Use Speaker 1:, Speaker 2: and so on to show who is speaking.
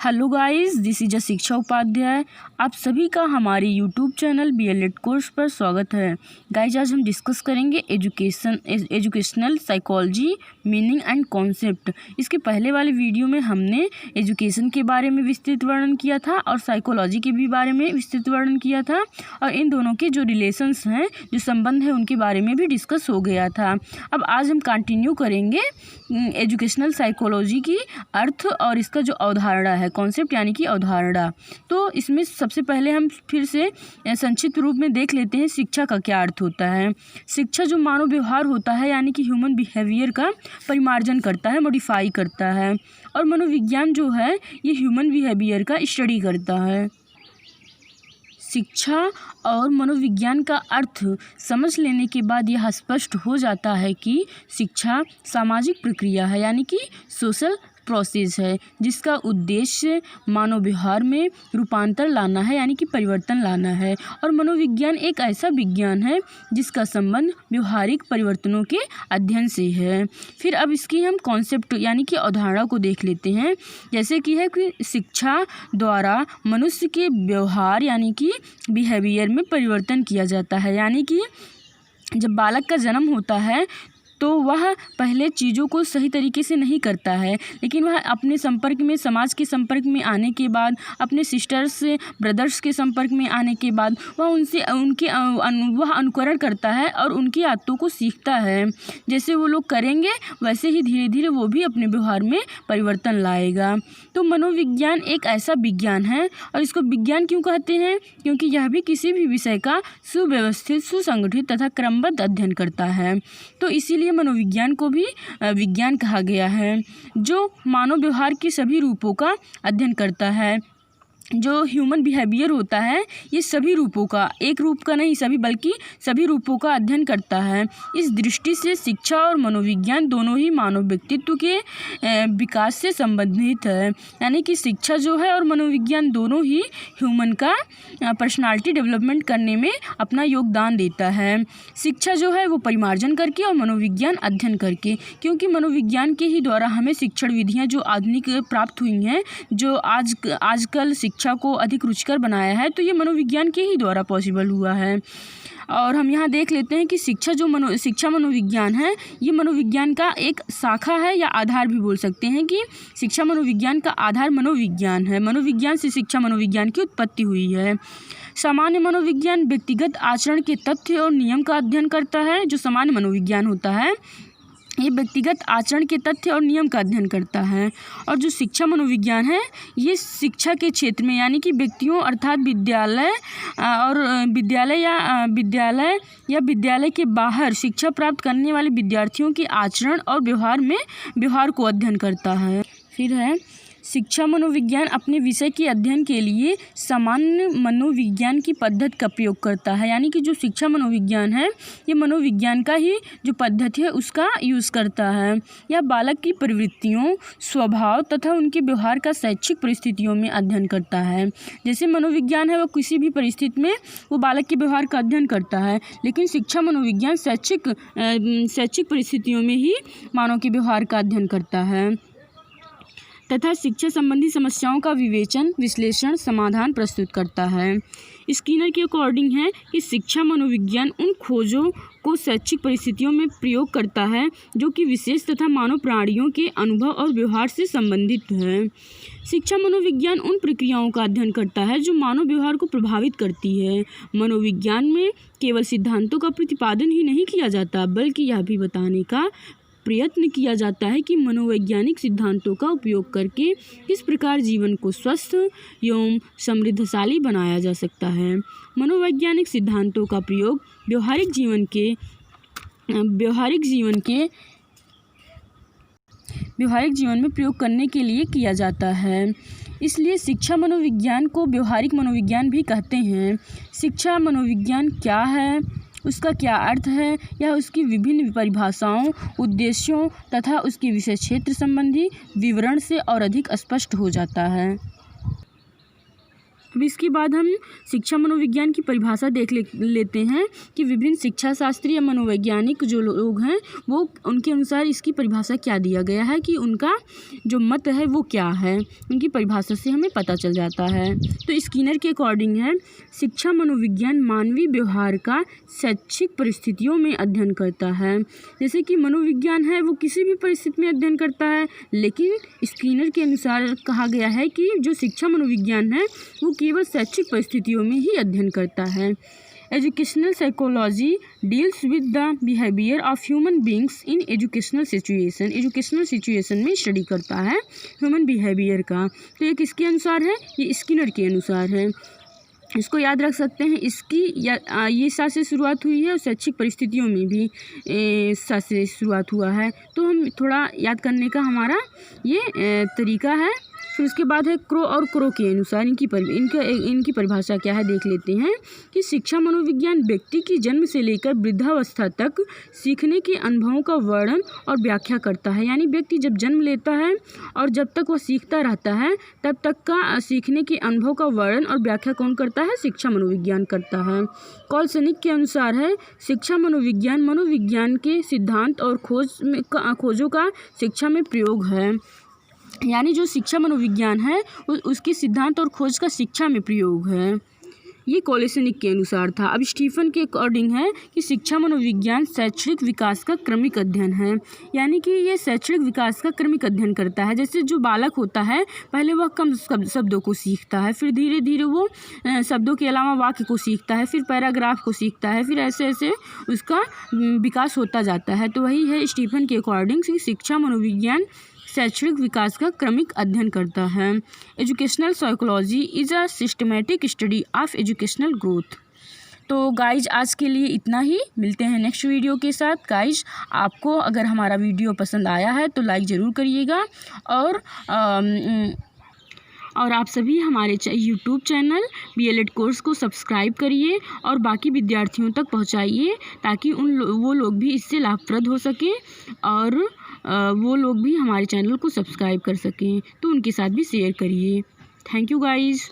Speaker 1: Hello guys, this is शिक्षा उपाध्याय। आप सभी का हमारे यूट्यूब चैनल BLED कोर्स पर स्वागत है। गाइस, आज हम डिस्कस करेंगे educational psychology meaning and concept. इसके पहले वाले वीडियो में हमने एजुकेशन के बारे में विस्तृत वर्णन किया था और साइकोलॉजी के भी बारे में विस्तृत वर्णन किया था, और इन दोनों के जो रिलेशंस हैं, जो संबंध है, उनके बारे में भी डिस्कस हो गया था। अब आज हम कंटिन्यू करेंगे एजुकेशनल साइकोलॉजी की अर्थ और इसका जो अवधारणा है, कॉन्सेप्ट यानी कि अवधारणा। तो इसमें सबसे पहले हम फिर से संक्षिप्त रूप में देख लेते हैं शिक्षा का क्या अर्थ होता है। शिक्षा जो मानव व्यवहार होता है यानी कि ह्यूमन बिहेवियर का परिमार्जन करता है, मॉडिफाई करता है, और मनोविज्ञान जो है ये ह्यूमन बिहेवियर का स्टडी करता है। शिक्षा और मनोविज्ञान का अर्थ समझ लेने के बाद यह स्पष्ट हो जाता है कि शिक्षा सामाजिक प्रक्रिया है यानी कि सोशल प्रोसेस है, जिसका उद्देश्य मानव व्यवहार में रूपांतर लाना है यानी कि परिवर्तन लाना है। और मनोविज्ञान एक ऐसा विज्ञान है जिसका संबंध व्यवहारिक परिवर्तनों के अध्ययन से है। फिर अब इसकी हम कॉन्सेप्ट यानी कि अवधारणा को देख लेते हैं, जैसे कि है कि शिक्षा द्वारा मनुष्य के व्यवहार यानी कि बिहेवियर में परिवर्तन किया जाता है। यानी कि जब बालक का जन्म होता है तो वह पहले चीज़ों को सही तरीके से नहीं करता है, लेकिन वह अपने संपर्क में, समाज के संपर्क में आने के बाद, अपने सिस्टर्स ब्रदर्स के संपर्क में आने के बाद वह वह अनुकरण करता है और उनकी आदतों को सीखता है। जैसे वो लोग करेंगे वैसे ही धीरे धीरे वो भी अपने व्यवहार में परिवर्तन लाएगा। तो मनोविज्ञान एक ऐसा विज्ञान है, और इसको विज्ञान क्यों कहते हैं? क्योंकि यह भी किसी भी विषय का सुव्यवस्थित, सुसंगठित तथा क्रमबद्ध अध्ययन करता है। तो इसीलिए मनोविज्ञान को भी विज्ञान कहा गया है, जो मानव व्यवहार के सभी रूपों का अध्ययन करता है। जो ह्यूमन बिहेवियर होता है ये सभी रूपों का, एक रूप का नहीं सभी, बल्कि सभी रूपों का अध्ययन करता है। इस दृष्टि से शिक्षा और मनोविज्ञान दोनों ही मानव व्यक्तित्व के विकास से संबंधित है। यानी कि शिक्षा जो है और मनोविज्ञान दोनों ही ह्यूमन का पर्सनालिटी डेवलपमेंट करने में अपना योगदान देता है। शिक्षा जो है वो परिमार्जन करके और मनोविज्ञान अध्ययन करके, क्योंकि मनोविज्ञान के ही द्वारा हमें शिक्षण विधियाँ जो आधुनिक प्राप्त हुई हैं, जो आजकल शिक्षा को अधिक रुचिकर बनाया है, तो ये मनोविज्ञान के ही द्वारा पॉसिबल हुआ है। और हम यहाँ देख लेते हैं कि शिक्षा मनोविज्ञान है, ये मनोविज्ञान का एक शाखा है या आधार भी बोल सकते हैं कि शिक्षा मनोविज्ञान का आधार मनोविज्ञान है। मनोविज्ञान से शिक्षा मनोविज्ञान की उत्पत्ति हुई है। सामान्य मनोविज्ञान व्यक्तिगत आचरण के तथ्य और नियम का अध्ययन करता है। जो सामान्य मनोविज्ञान होता है ये व्यक्तिगत आचरण के तथ्य और नियम का अध्ययन करता है। और जो शिक्षा मनोविज्ञान है ये शिक्षा के क्षेत्र में यानी कि व्यक्तियों अर्थात विद्यालय के बाहर शिक्षा प्राप्त करने वाले विद्यार्थियों के आचरण और व्यवहार को अध्ययन करता है। फिर है शिक्षा मनोविज्ञान अपने विषय के अध्ययन के लिए सामान्य मनोविज्ञान की पद्धति का प्रयोग करता है। यानी कि जो शिक्षा मनोविज्ञान है ये मनोविज्ञान का ही जो पद्धति है उसका यूज़ करता है। यह बालक की प्रवृत्तियों, स्वभाव तथा उनके व्यवहार का शैक्षिक परिस्थितियों में अध्ययन करता है। जैसे मनोविज्ञान है वो किसी भी परिस्थिति में वो बालक के व्यवहार का अध्ययन करता है, लेकिन शिक्षा मनोविज्ञान शैक्षिक परिस्थितियों में ही मानव के व्यवहार का अध्ययन करता है तथा शिक्षा संबंधी समस्याओं का विवेचन, विश्लेषण, समाधान प्रस्तुत करता है। स्किनर के अकॉर्डिंग है कि शिक्षा मनोविज्ञान उन खोजों को शैक्षिक परिस्थितियों में प्रयोग करता है जो कि विशेष तथा मानव प्राणियों के अनुभव और व्यवहार से संबंधित है। शिक्षा मनोविज्ञान उन प्रक्रियाओं का अध्ययन करता है जो मानव व्यवहार को प्रभावित करती है। मनोविज्ञान में केवल सिद्धांतों का प्रतिपादन ही नहीं किया जाता, बल्कि यह भी बताने का प्रयत्न किया जाता है कि मनोवैज्ञानिक सिद्धांतों का उपयोग करके किस प्रकार जीवन को स्वस्थ एवं समृद्धशाली बनाया जा सकता है। मनोवैज्ञानिक सिद्धांतों का प्रयोग व्यवहारिक जीवन में प्रयोग करने के लिए किया जाता है। इसलिए शिक्षा मनोविज्ञान को व्यवहारिक मनोविज्ञान भी कहते हैं। शिक्षा मनोविज्ञान क्या है, उसका क्या अर्थ है, यह उसकी विभिन्न परिभाषाओं, उद्देश्यों तथा उसके विषय क्षेत्र संबंधी विवरण से और अधिक स्पष्ट हो जाता है। अब इसके बाद हम शिक्षा मनोविज्ञान की परिभाषा देख लेते हैं कि विभिन्न शिक्षा शास्त्री या मनोवैज्ञानिक जो लोग हैं वो उनके अनुसार इसकी परिभाषा क्या दिया गया है, कि उनका जो मत है वो क्या है, उनकी परिभाषा से हमें पता चल जाता है। तो स्किनर के अकॉर्डिंग है, शिक्षा मनोविज्ञान मानवीय व्यवहार का शैक्षिक परिस्थितियों में अध्ययन करता है। जैसे कि मनोविज्ञान है वो किसी भी परिस्थिति में अध्ययन करता है, लेकिन स्किनर के अनुसार कहा गया है कि जो शिक्षा मनोविज्ञान है वो केवल शैक्षिक परिस्थितियों में ही अध्ययन करता है। Educational psychology deals with the behaviour of human beings in educational situation. Educational situation में स्टडी करता है ह्यूमन बिहेवियर का। तो ये किसके अनुसार है, ये स्किनर के अनुसार है। इसको याद रख सकते हैं, इसकी ये सा से शुरुआत हुई है और शैक्षिक परिस्थितियों में भी सा से शुरुआत हुआ है। तो हम थोड़ा याद करने का हमारा ये तरीका है। फिर उसके बाद है क्रो और क्रो के अनुसार इनकी परिभाषा क्या है देख लेते हैं कि शिक्षा मनोविज्ञान व्यक्ति की जन्म से लेकर वृद्धावस्था तक सीखने के अनुभवों का वर्णन और व्याख्या करता है। यानी व्यक्ति जब जन्म लेता है और जब तक वह सीखता रहता है तब तक का सीखने के अनुभव का वर्णन और व्याख्या कौन करता है, शिक्षा मनोविज्ञान करता है। कॉलसनिक के अनुसार है शिक्षा मनोविज्ञान मनोविज्ञान के सिद्धांत और खोजों का शिक्षा में प्रयोग है। यानी जो शिक्षा मनोविज्ञान है उसके सिद्धांत और खोज का शिक्षा में प्रयोग है। ये कॉलसनिक के अनुसार था। अब स्टीफन के अकॉर्डिंग है कि शिक्षा मनोविज्ञान शैक्षणिक विकास का क्रमिक अध्ययन है। यानी कि ये शैक्षणिक विकास का क्रमिक अध्ययन करता है। जैसे जो बालक होता है पहले वह कम शब्दों को सीखता है, फिर धीरे धीरे वो शब्दों के अलावा वाक्य को सीखता है, फिर पैराग्राफ को सीखता है, फिर ऐसे ऐसे उसका विकास होता जाता है। तो वही है स्टीफन के अकॉर्डिंग शिक्षा मनोविज्ञान शैक्षणिक विकास का क्रमिक अध्ययन करता है। Educational psychology is a systematic study of educational growth. तो गाइज आज के लिए इतना ही, मिलते हैं नेक्स्ट वीडियो के साथ। गाइज आपको अगर हमारा वीडियो पसंद आया है तो लाइक ज़रूर करिएगा और आप सभी हमारे यूट्यूब चैनल BLED कोर्स को सब्सक्राइब करिए और बाकी विद्यार्थियों तक पहुंचाइए ताकि वो लोग भी इससे लाभप्रद हो सके और वो लोग भी हमारे चैनल को सब्सक्राइब कर सकें। तो उनके साथ भी शेयर करिए। Thank you guys.